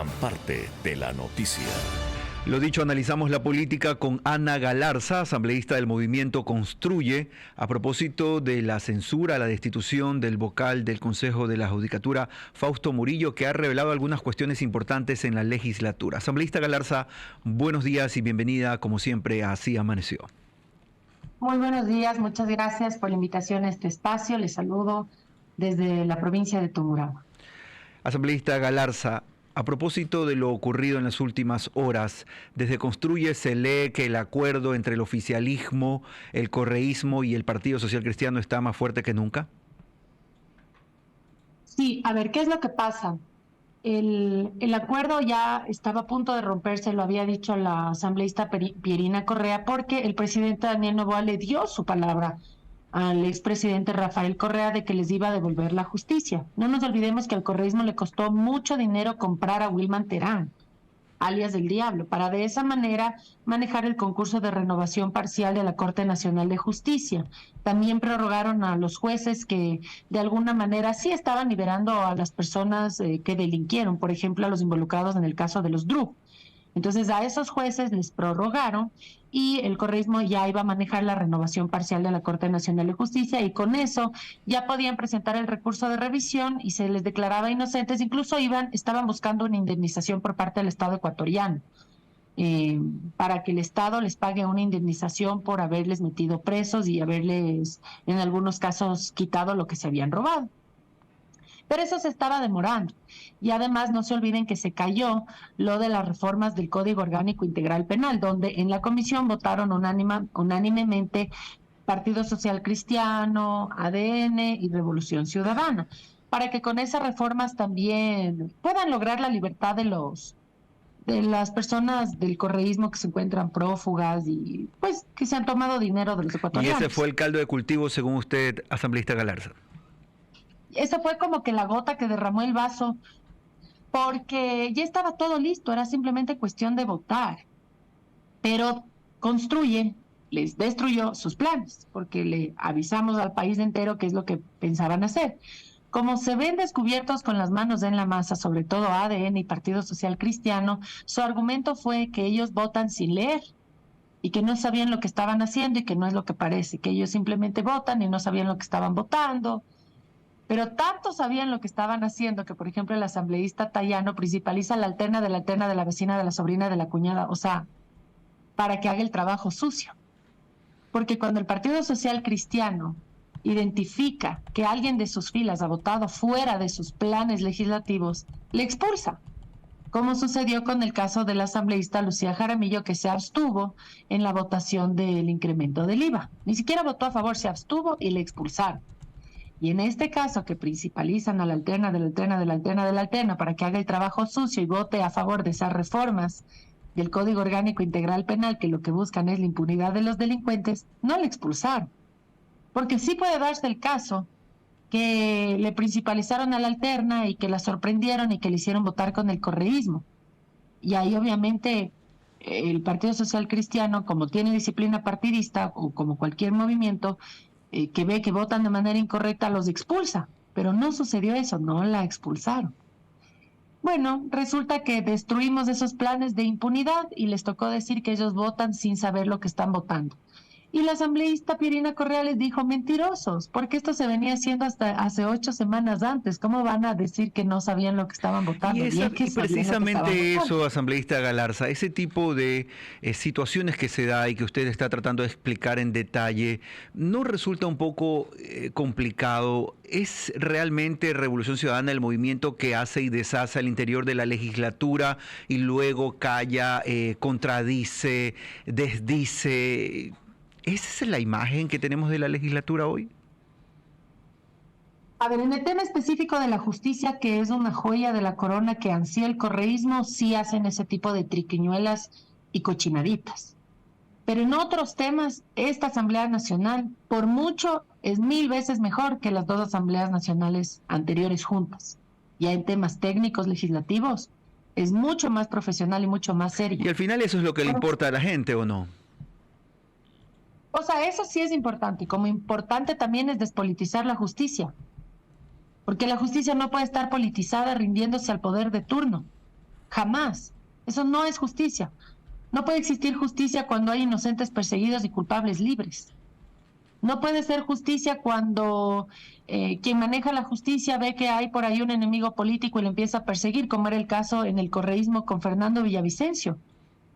forman parte de la noticia. Lo dicho, analizamos la política con Ana Galarza, asambleísta del movimiento Construye, a propósito de la censura a la destitución del vocal del Consejo de la Judicatura, Fausto Murillo, que ha revelado algunas cuestiones importantes en la legislatura. Asambleísta Galarza, buenos días y bienvenida, como siempre, a Así Amaneció. Muy buenos días, muchas gracias por la invitación a este espacio. Les saludo desde la provincia de Tungurahua. Asambleísta Galarza, a propósito de lo ocurrido en las últimas horas, desde Construye se lee que el acuerdo entre el oficialismo, el correísmo y el Partido Social Cristiano está más fuerte que nunca. Sí, a ver, ¿qué es lo que pasa? El acuerdo ya estaba a punto de romperse, lo había dicho la asambleísta Pierina Correa, porque el presidente Daniel Noboa le dio su palabra al expresidente Rafael Correa de que les iba a devolver la justicia. No nos olvidemos que al correísmo le costó mucho dinero comprar a Wilman Terán, alias del Diablo, para de esa manera manejar el concurso de renovación parcial de la Corte Nacional de Justicia. También prorrogaron a los jueces que de alguna manera sí estaban liberando a las personas que delinquieron, por ejemplo, a los involucrados en el caso de los DRU. Entonces a esos jueces les prorrogaron y el correísmo ya iba a manejar la renovación parcial de la Corte Nacional de Justicia y con eso ya podían presentar el recurso de revisión y se les declaraba inocentes, incluso estaban buscando una indemnización por parte del Estado ecuatoriano, para que el Estado les pague una indemnización por haberles metido presos y haberles en algunos casos quitado lo que se habían robado. Pero eso se estaba demorando. Y además no se olviden que se cayó lo de las reformas del Código Orgánico Integral Penal, donde en la comisión votaron unánimemente Partido Social Cristiano, ADN y Revolución Ciudadana, para que con esas reformas también puedan lograr la libertad de las personas del correísmo que se encuentran prófugas y pues que se han tomado dinero de los ecuatorianos. Y ese fue el caldo de cultivo, según usted, asambleísta Galarza. Eso fue como que la gota que derramó el vaso, porque ya estaba todo listo, era simplemente cuestión de votar. Pero Construye les destruyó sus planes, porque le avisamos al país entero qué es lo que pensaban hacer. Como se ven descubiertos con las manos en la masa, sobre todo ADN y Partido Social Cristiano, su argumento fue que ellos votan sin leer y que no sabían lo que estaban haciendo y que no es lo que parece, que ellos simplemente votan y no sabían lo que estaban votando. Pero tanto sabían lo que estaban haciendo que, por ejemplo, el asambleísta Tayano principaliza la alterna, de la vecina, de la sobrina, de la cuñada, o sea, para que haga el trabajo sucio. Porque cuando el Partido Social Cristiano identifica que alguien de sus filas ha votado fuera de sus planes legislativos, le expulsa, como sucedió con el caso de la asambleísta Lucía Jaramillo, que se abstuvo en la votación del incremento del IVA. Ni siquiera votó a favor, se abstuvo y le expulsaron. Y en este caso que principalizan a la alterna para que haga el trabajo sucio y vote a favor de esas reformas del Código Orgánico Integral Penal, que lo que buscan es la impunidad de los delincuentes, no le expulsaron. Porque sí puede darse el caso que le principalizaron a la alterna y que la sorprendieron y que le hicieron votar con el correísmo. Y ahí obviamente el Partido Social Cristiano, como tiene disciplina partidista o como cualquier movimiento, que ve que votan de manera incorrecta, los expulsa. Pero no sucedió eso, no la expulsaron. Bueno, resulta que destruimos esos planes de impunidad y les tocó decir que ellos votan sin saber lo que están votando. Y la asambleísta Pierina Correa les dijo, mentirosos, porque esto se venía haciendo hasta hace 8 semanas antes. ¿Cómo van a decir que no sabían lo que estaban votando? Y precisamente eso, asambleísta Galarza, ese tipo de situaciones que se da y que usted está tratando de explicar en detalle, ¿no resulta un poco complicado? ¿Es realmente Revolución Ciudadana el movimiento que hace y deshace al interior de la legislatura y luego calla, contradice, desdice? ¿Esa es la imagen que tenemos de la legislatura hoy? A ver, en el tema específico de la justicia, que es una joya de la corona que ansía el correísmo, sí hacen ese tipo de triquiñuelas y cochinaditas. Pero en otros temas, esta Asamblea Nacional, por mucho, es 1000 veces mejor que las 2 asambleas nacionales anteriores juntas. Ya en temas técnicos, legislativos, es mucho más profesional y mucho más serio. Y al final eso es lo que le importa a la gente, ¿o no? O sea, eso sí es importante, y como importante también es despolitizar la justicia, porque la justicia no puede estar politizada rindiéndose al poder de turno. Jamás. Eso no es justicia. No puede existir justicia cuando hay inocentes perseguidos y culpables libres. No puede ser justicia cuando quien maneja la justicia ve que hay por ahí un enemigo político y le empieza a perseguir, como era el caso en el correísmo con Fernando Villavicencio.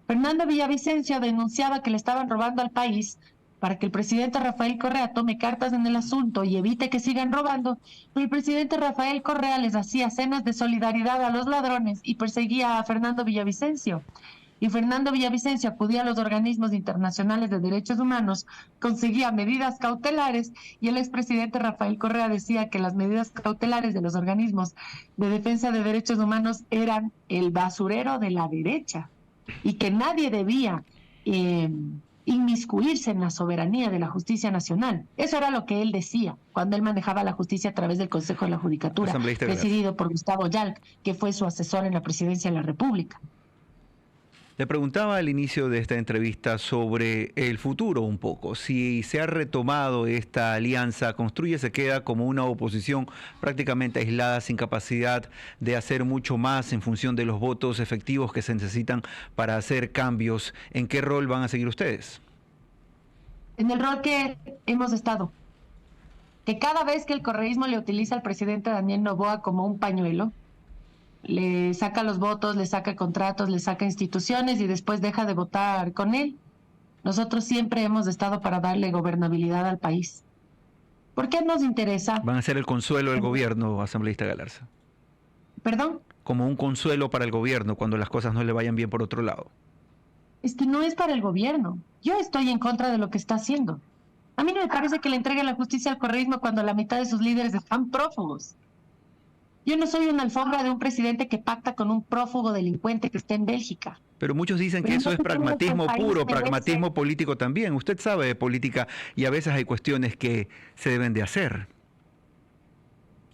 Fernando Villavicencio denunciaba que le estaban robando al país para que el presidente Rafael Correa tome cartas en el asunto y evite que sigan robando, pero el presidente Rafael Correa les hacía cenas de solidaridad a los ladrones y perseguía a Fernando Villavicencio. Y Fernando Villavicencio acudía a los organismos internacionales de derechos humanos, conseguía medidas cautelares y el expresidente Rafael Correa decía que las medidas cautelares de los organismos de defensa de derechos humanos eran el basurero de la derecha y que nadie debía inmiscuirse en la soberanía de la justicia nacional. Eso era lo que él decía cuando él manejaba la justicia a través del Consejo de la Judicatura, presidido por Gustavo Yalc, que fue su asesor en la presidencia de la República. Le preguntaba al inicio de esta entrevista sobre el futuro un poco. Si se ha retomado esta alianza, Construye se queda como una oposición prácticamente aislada, sin capacidad de hacer mucho más en función de los votos efectivos que se necesitan para hacer cambios. ¿En qué rol van a seguir ustedes? En el rol que hemos estado. Que cada vez que el correísmo le utiliza al presidente Daniel Noboa como un pañuelo, le saca los votos, le saca contratos, le saca instituciones y después deja de votar con él. Nosotros siempre hemos estado para darle gobernabilidad al país. ¿Por qué nos interesa? ¿Van a ser el consuelo del gobierno, asambleísta Galarza? ¿Perdón? Como un consuelo para el gobierno cuando las cosas no le vayan bien por otro lado. Es que no es para el gobierno. Yo estoy en contra de lo que está haciendo. A mí no me parece que le entreguen la justicia al correísmo cuando la mitad de sus líderes están prófugos. Yo no soy una alfombra de un presidente que pacta con un prófugo delincuente que está en Bélgica. Pero muchos dicen que eso es pragmatismo puro, pragmatismo político también. Usted sabe de política y a veces hay cuestiones que se deben de hacer.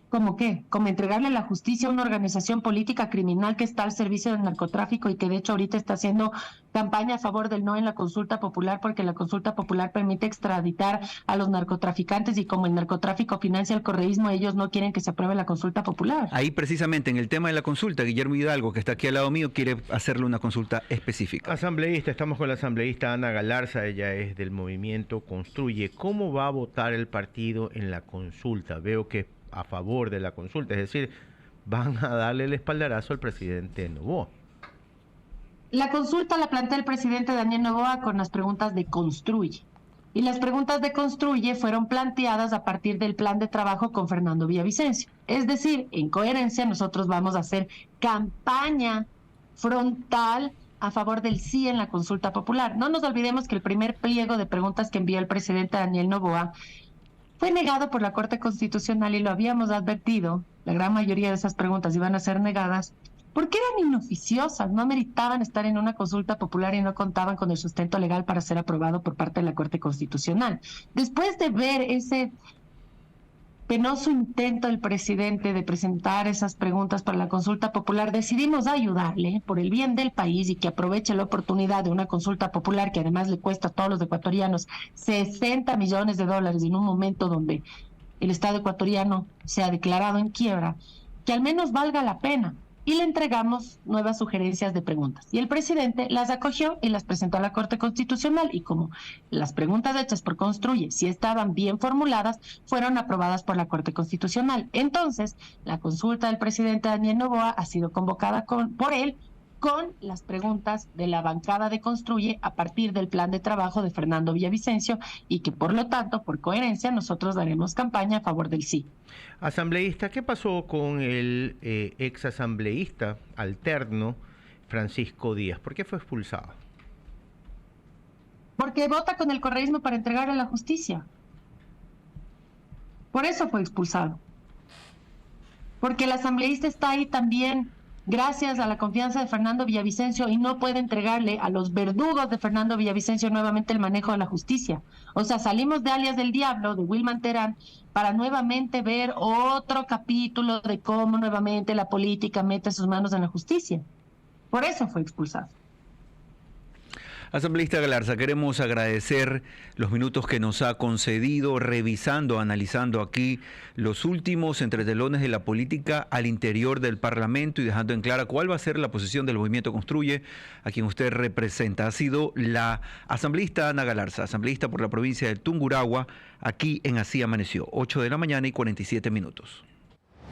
¿Cómo qué? Como entregarle la justicia a una organización política criminal que está al servicio del narcotráfico y que de hecho ahorita está haciendo campaña a favor del no en la consulta popular porque la consulta popular permite extraditar a los narcotraficantes y como el narcotráfico financia el correísmo, ellos no quieren que se apruebe la consulta popular. Ahí precisamente en el tema de la consulta, Guillermo Hidalgo, que está aquí al lado mío, quiere hacerle una consulta específica. Asambleísta, estamos con la asambleísta Ana Galarza, ella es del movimiento Construye. ¿Cómo va a votar el partido en la consulta? Veo que a favor de la consulta, es decir, van a darle el espaldarazo al presidente Noboa. La consulta la plantea el presidente Daniel Noboa con las preguntas de Construye. Y las preguntas de Construye fueron planteadas a partir del plan de trabajo con Fernando Villavicencio. Es decir, en coherencia nosotros vamos a hacer campaña frontal a favor del sí en la consulta popular. No nos olvidemos que el primer pliego de preguntas que envió el presidente Daniel Noboa fue negado por la Corte Constitucional y lo habíamos advertido, la gran mayoría de esas preguntas iban a ser negadas, porque eran inoficiosas, no meritaban estar en una consulta popular y no contaban con el sustento legal para ser aprobado por parte de la Corte Constitucional. Después de ver ese penoso intento del presidente de presentar esas preguntas para la consulta popular, decidimos ayudarle por el bien del país y que aproveche la oportunidad de una consulta popular que además le cuesta a todos los ecuatorianos 60 millones de dólares en un momento donde el Estado ecuatoriano se ha declarado en quiebra, que al menos valga la pena. Y le entregamos nuevas sugerencias de preguntas. Y el presidente las acogió y las presentó a la Corte Constitucional. Y como las preguntas hechas por Construye, si estaban bien formuladas, fueron aprobadas por la Corte Constitucional. Entonces, la consulta del presidente Daniel Noboa ha sido convocada por él con las preguntas de la bancada de Construye a partir del plan de trabajo de Fernando Villavicencio y que, por lo tanto, por coherencia, nosotros daremos campaña a favor del sí. Asambleísta, ¿qué pasó con el ex asambleísta alterno Francisco Díaz? ¿Por qué fue expulsado? Porque vota con el correísmo para entregarle la justicia. Por eso fue expulsado. Porque el asambleísta está ahí también gracias a la confianza de Fernando Villavicencio y no puede entregarle a los verdugos de Fernando Villavicencio nuevamente el manejo de la justicia. O sea, salimos de Alias del Diablo, de Wilman Terán, para nuevamente ver otro capítulo de cómo nuevamente la política mete sus manos en la justicia. Por eso fue expulsado. Asambleísta Galarza, queremos agradecer los minutos que nos ha concedido revisando, analizando aquí los últimos entretelones de la política al interior del Parlamento y dejando en clara cuál va a ser la posición del Movimiento Construye, a quien usted representa. Ha sido la asambleísta Ana Galarza, asambleísta por la provincia de Tungurahua, aquí en Así Amaneció, 8 de la mañana y 47 minutos.